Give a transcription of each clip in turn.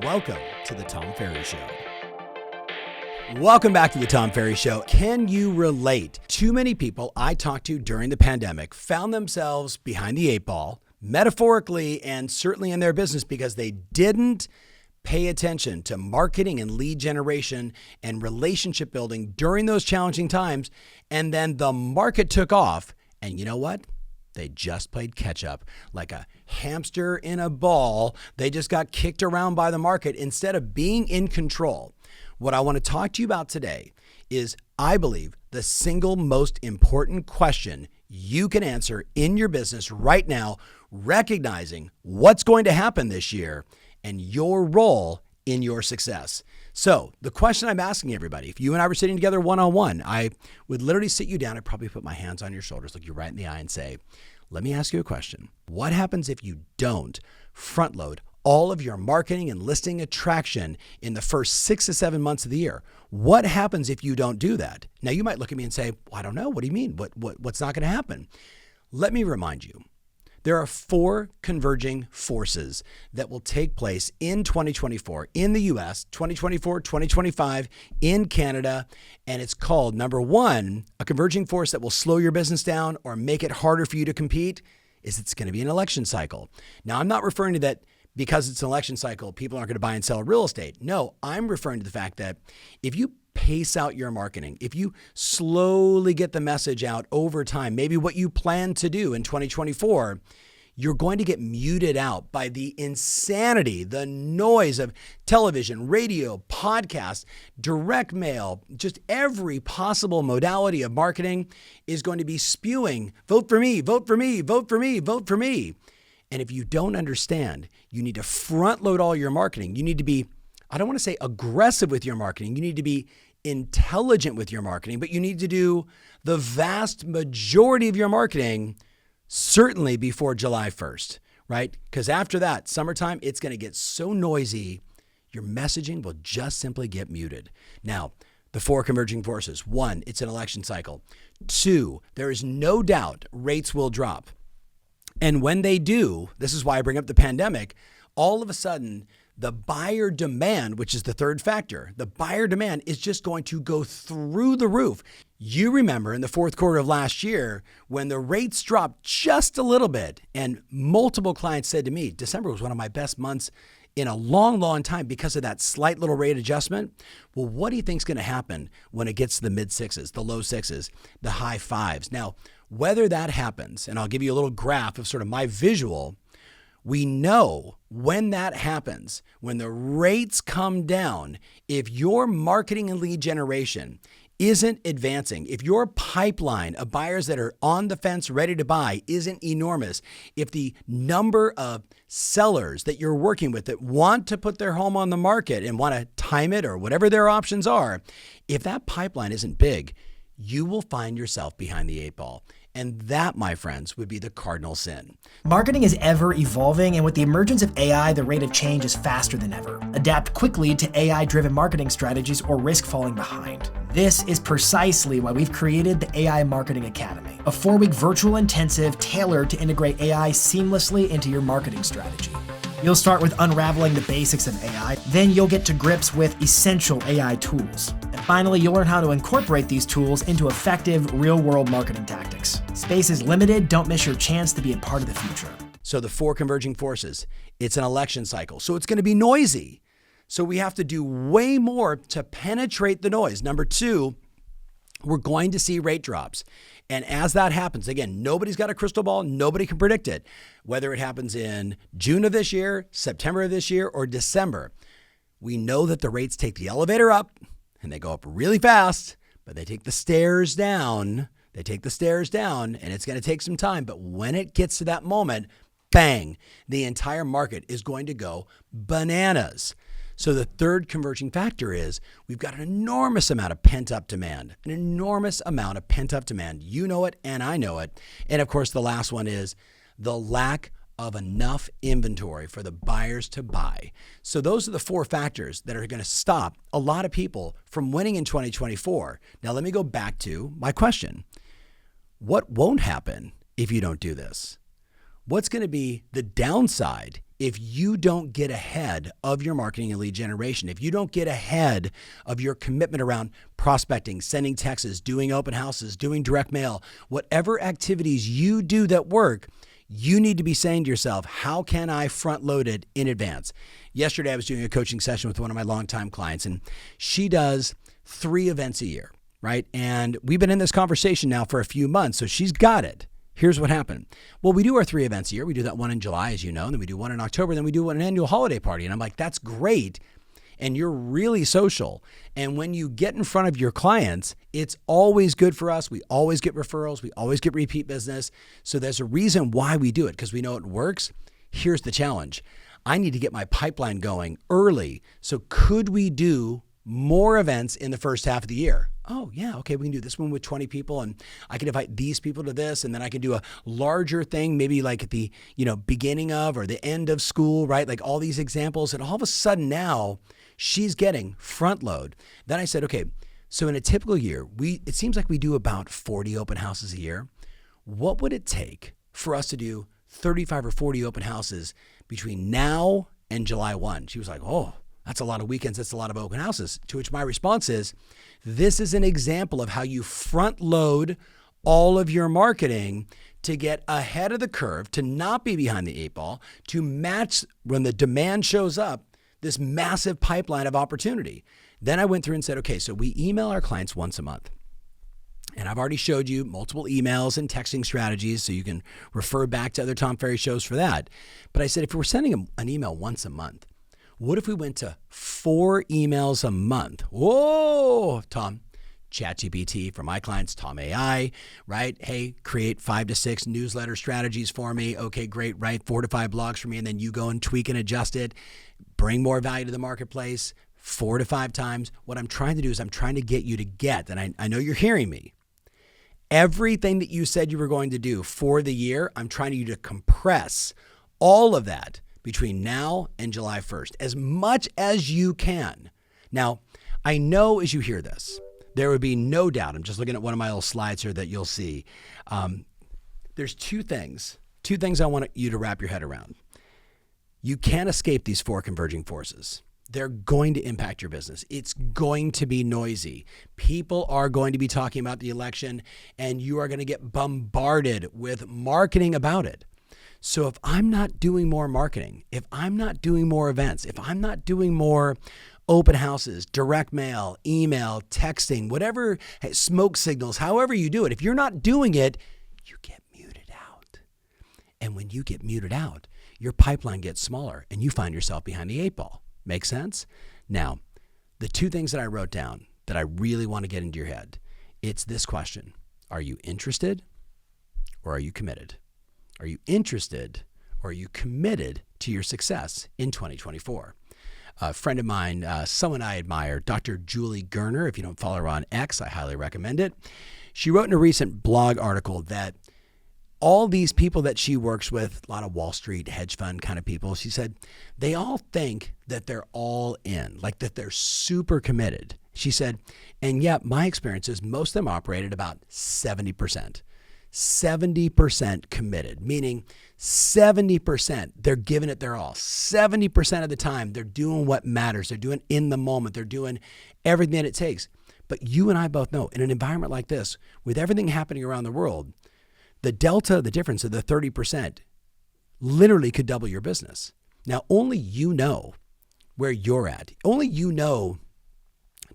Welcome to the Tom Ferry Show. Welcome back to the Tom Ferry Show. Can you relate? Too many people I talked to during the pandemic found themselves behind the eight ball, metaphorically and certainly in their business, because they didn't pay attention to marketing and lead generation and relationship building during those challenging times. And then the market took off. And you know what? They just played catch up like a hamster in a ball. They just got kicked around by the market instead of being in control. What I want to talk to you about today is, I believe, the single most important question you can answer in your business right now, recognizing what's going to happen this year and your role in your success. So the question I'm asking everybody, if you and I were sitting together one-on-one, I would literally sit you down. I'd probably put my hands on your shoulders, look you right in the eye and say, let me ask you a question. What happens if you don't front load all of your marketing and listing attraction in the first 6 to 7 months of the year? What happens if you don't do that? Now you might look at me and say, well, I don't know. What do you mean? What's not going to happen? Let me remind you. There are 4 converging forces that will take place in 2024 in the US, 2024, 2025 in Canada. And it's called, number 1, a converging force that will slow your business down or make it harder for you to compete is it's going to be an election cycle. Now, I'm not referring to that because it's an election cycle, people aren't going to buy and sell real estate. No, I'm referring to the fact that if you pace out your marketing, if you slowly get the message out over time, maybe what you plan to do in 2024, you're going to get muted out by the insanity, the noise of television, radio, podcast, direct mail, just every possible modality of marketing is going to be spewing, vote for me, vote for me, vote for me, vote for me. And if you don't understand, you need to front load all your marketing. You need to be, I don't want to say aggressive with your marketing. You need to be intelligent with your marketing, but you need to do the vast majority of your marketing certainly before July 1st, right? Because after that, summertime, it's going to get so noisy, your messaging will just simply get muted. Now, the 4 converging forces. 1, it's an election cycle. 2, there is no doubt rates will drop. And when they do, this is why I bring up the pandemic, all of a sudden, the buyer demand, which is the third factor, the buyer demand is just going to go through the roof. You remember in the fourth quarter of last year, when the rates dropped just a little bit, and multiple clients said to me, December was one of my best months in a long, long time because of that slight little rate adjustment. Well, what do you think is going to happen when it gets to the mid 6s, the low 6s, the high 5s? Now, whether that happens, and I'll give you a little graph of sort of my visual, we know when that happens, when the rates come down, if your marketing and lead generation isn't advancing, if your pipeline of buyers that are on the fence ready to buy isn't enormous, if the number of sellers that you're working with that want to put their home on the market and want to time it or whatever their options are, if that pipeline isn't big, you will find yourself behind the eight ball. And that, my friends, would be the cardinal sin. Marketing is ever evolving, and with the emergence of AI, the rate of change is faster than ever. Adapt quickly to AI-driven marketing strategies or risk falling behind. This is precisely why we've created the AI Marketing Academy, a 4-week virtual intensive tailored to integrate AI seamlessly into your marketing strategy. You'll start with unraveling the basics of AI, then you'll get to grips with essential AI tools. And finally, you'll learn how to incorporate these tools into effective real-world marketing tactics. Space is limited, don't miss your chance to be a part of the future. So the 4 converging forces, it's an election cycle, so it's going to be noisy. So we have to do way more to penetrate the noise. Number 2, we're going to see rate drops. And as that happens, again, nobody's got a crystal ball. Nobody can predict it. Whether it happens in June of this year, September of this year, or December, we know that the rates take the elevator up and they go up really fast, but they take the stairs down. They take the stairs down and it's going to take some time. But when it gets to that moment, bang, the entire market is going to go bananas. So the third converging factor is we've got an enormous amount of pent-up demand, You know it, and I know it. And of course, the last one is the lack of enough inventory for the buyers to buy. So those are the 4 factors that are going to stop a lot of people from winning in 2024. Now, let me go back to my question. What won't happen if you don't do this? What's going to be the downside if you don't get ahead of your marketing and lead generation, if you don't get ahead of your commitment around prospecting, sending texts, doing open houses, doing direct mail, whatever activities you do that work, you need to be saying to yourself, how can I front load it in advance? Yesterday, I was doing a coaching session with one of my longtime clients, and she does 3 events a year, right? And we've been in this conversation now for a few months, so she's got it. Here's what happened. Well, we do our 3 events a year. We do that one in July, as you know, and then we do one in October, and then we do an annual holiday party. And I'm like, that's great. And you're really social. And when you get in front of your clients, it's always good for us. We always get referrals. We always get repeat business. So there's a reason why we do it, because we know it works. Here's the challenge. I need to get my pipeline going early. So could we do more events in the first half of the year? Oh yeah, okay, we can do this one with 20 people, and I can invite these people to this, and then I can do a larger thing, maybe like at the beginning of or the end of school, right? Like all these examples, and all of a sudden now she's getting front load. Then I said, okay, so in a typical year, it seems like we do about 40 open houses a year. What would it take for us to do 35 or 40 open houses between now and July 1? She was like, oh, that's a lot of weekends. That's a lot of open houses. To which my response is, this is an example of how you front load all of your marketing to get ahead of the curve, to not be behind the 8 ball, to match when the demand shows up, this massive pipeline of opportunity. Then I went through and said, okay, so we email our clients once a month. And I've already showed you multiple emails and texting strategies, so you can refer back to other Tom Ferry shows for that. But I said, if we're sending an email once a month, what if we went to 4 emails a month? Whoa, Tom, ChatGPT for my clients, Tom AI, right? Hey, create 5 to 6 newsletter strategies for me. Okay, great. Write 4 to 5 blogs for me. And then you go and tweak and adjust it. Bring more value to the marketplace 4 to 5 times. What I'm trying to do is I'm trying to get you to get, and I know you're hearing me, everything that you said you were going to do for the year, I'm trying you to compress all of that between now and July 1st, as much as you can. Now, I know as you hear this, there would be no doubt, I'm just looking at one of my little slides here that you'll see. There's two things I want you to wrap your head around. You can't escape these 4 converging forces. They're going to impact your business. It's going to be noisy. People are going to be talking about the election, and you are going to get bombarded with marketing about it. So if I'm not doing more marketing, if I'm not doing more events, if I'm not doing more open houses, direct mail, email, texting, whatever, smoke signals, however you do it, if you're not doing it, you get muted out. And when you get muted out, your pipeline gets smaller and you find yourself behind the 8 ball. Make sense? Now, the 2 things that I wrote down that I really want to get into your head, it's this question. Are you interested or are you committed? Are you interested or are you committed to your success in 2024? A friend of mine, someone I admire, Dr. Julie Gerner, if you don't follow her on X, I highly recommend it. She wrote in a recent blog article that all these people that she works with, a lot of Wall Street hedge fund kind of people, she said, they all think that they're all in, like that they're super committed. She said, and yet my experience is most of them operate at about 70%. 70% committed, meaning 70% they're giving it their all. 70% of the time they're doing what matters. They're doing in the moment. They're doing everything that it takes. But you and I both know in an environment like this, with everything happening around the world, the delta, the difference of the 30% literally could double your business. Now, only you know where you're at. Only you know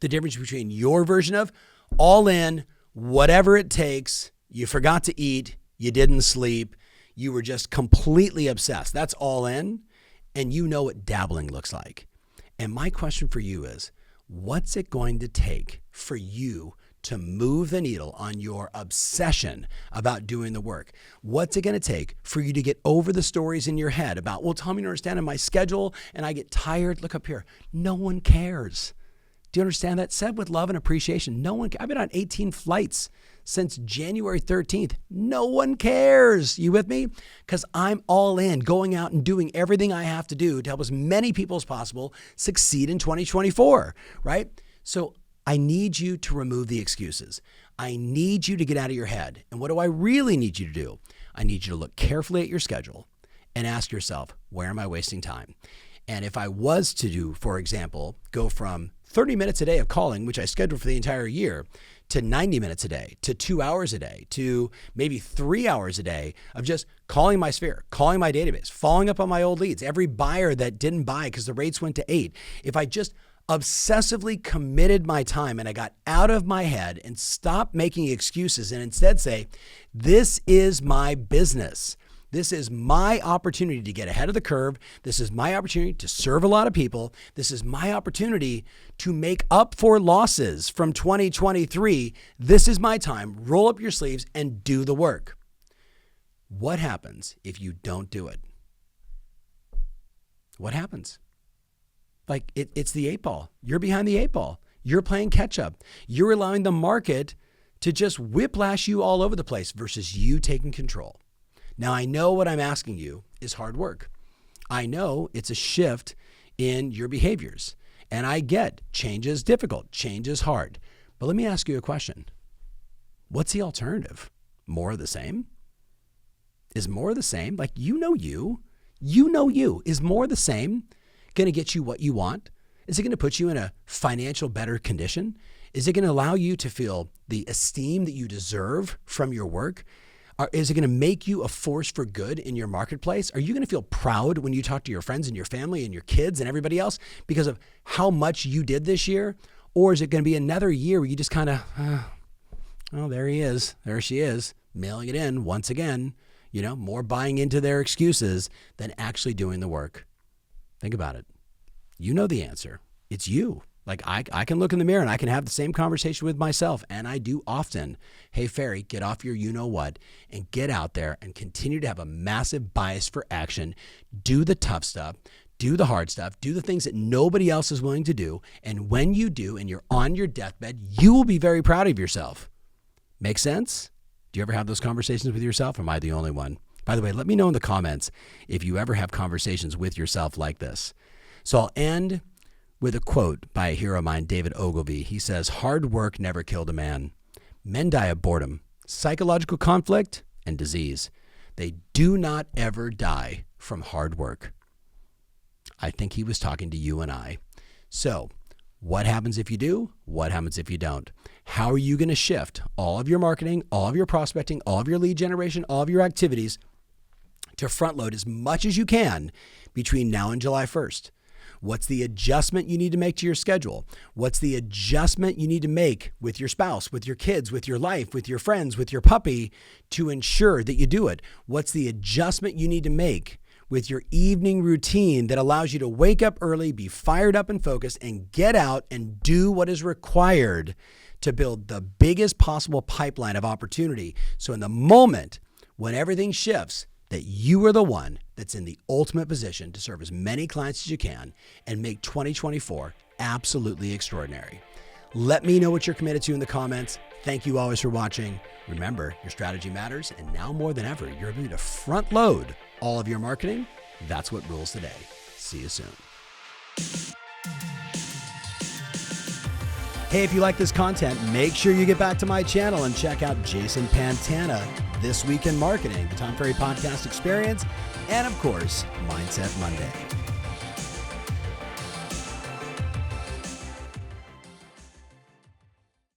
the difference between your version of all in, whatever it takes. You forgot to eat, you didn't sleep, you were just completely obsessed. That's all in, and you know what dabbling looks like. And my question for you is, what's it going to take for you to move the needle on your obsession about doing the work? What's it going to take for you to get over the stories in your head about, well, Tom, you don't understand, in my schedule and I get tired. Look up here. No one cares. Do you understand that? Said with love and appreciation. No one. I've been on 18 flights since January 13th. No one cares. You with me? Because I'm all in, going out and doing everything I have to do to help as many people as possible succeed in 2024, right? So I need you to remove the excuses. I need you to get out of your head. And what do I really need you to do? I need you to look carefully at your schedule and ask yourself, where am I wasting time? And if I was to do, for example, go from 30 minutes a day of calling, which I scheduled for the entire year, to 90 minutes a day, to 2 hours a day, to maybe 3 hours a day of just calling my sphere, calling my database, following up on my old leads, every buyer that didn't buy because the rates went to 8. If I just obsessively committed my time and I got out of my head and stopped making excuses and instead say, this is my business. This is my opportunity to get ahead of the curve. This is my opportunity to serve a lot of people. This is my opportunity to make up for losses from 2023. This is my time. Roll up your sleeves and do the work. What happens if you don't do it? What happens? Like it's the 8 ball. You're behind the 8 ball. You're playing catch up. You're allowing the market to just whiplash you all over the place versus you taking control. Now, I know what I'm asking you is hard work. I know it's a shift in your behaviors. And I get change is difficult. Change is hard. But let me ask you a question. What's the alternative? More of the same? Is more of the same? Like, you know you. Is more of the same going to get you what you want? Is it going to put you in a financial better condition? Is it going to allow you to feel the esteem that you deserve from your work? Or is it going to make you a force for good in your marketplace? Are you going to feel proud when you talk to your friends and your family and your kids and everybody else because of how much you did this year? Or is it going to be another year where you just kind of, oh, there he is. There she is, mailing it in once again, more buying into their excuses than actually doing the work? Think about it. You know the answer. It's you. Like I can look in the mirror and I can have the same conversation with myself, and I do often. Hey, Ferry, get off your you-know-what and get out there and continue to have a massive bias for action. Do the tough stuff. Do the hard stuff. Do the things that nobody else is willing to do. And when you do and you're on your deathbed, you will be very proud of yourself. Make sense? Do you ever have those conversations with yourself? Or am I the only one? By the way, let me know in the comments if you ever have conversations with yourself like this. So I'll end with a quote by a hero of mine, David Ogilvy. He says, hard work never killed a man. Men die of boredom, psychological conflict, and disease. They do not ever die from hard work. I think he was talking to you and I. So what happens if you do? What happens if you don't? How are you going to shift all of your marketing, all of your prospecting, all of your lead generation, all of your activities to front load as much as you can between now and July 1st? What's the adjustment you need to make to your schedule? What's the adjustment you need to make with your spouse, with your kids, with your life, with your friends, with your puppy to ensure that you do it? What's the adjustment you need to make with your evening routine that allows you to wake up early, be fired up and focused, and get out and do what is required to build the biggest possible pipeline of opportunity? So in the moment when everything shifts, that you are the one that's in the ultimate position to serve as many clients as you can and make 2024 absolutely extraordinary. Let me know what you're committed to in the comments. Thank you always for watching. Remember, your strategy matters, and now more than ever, your ability to front load all of your marketing, that's what rules today. See you soon. Hey, if you like this content, make sure you get back to my channel and check out Jason Pantana, This Week in Marketing, the Tom Ferry Podcast Experience, and of course, Mindset Monday.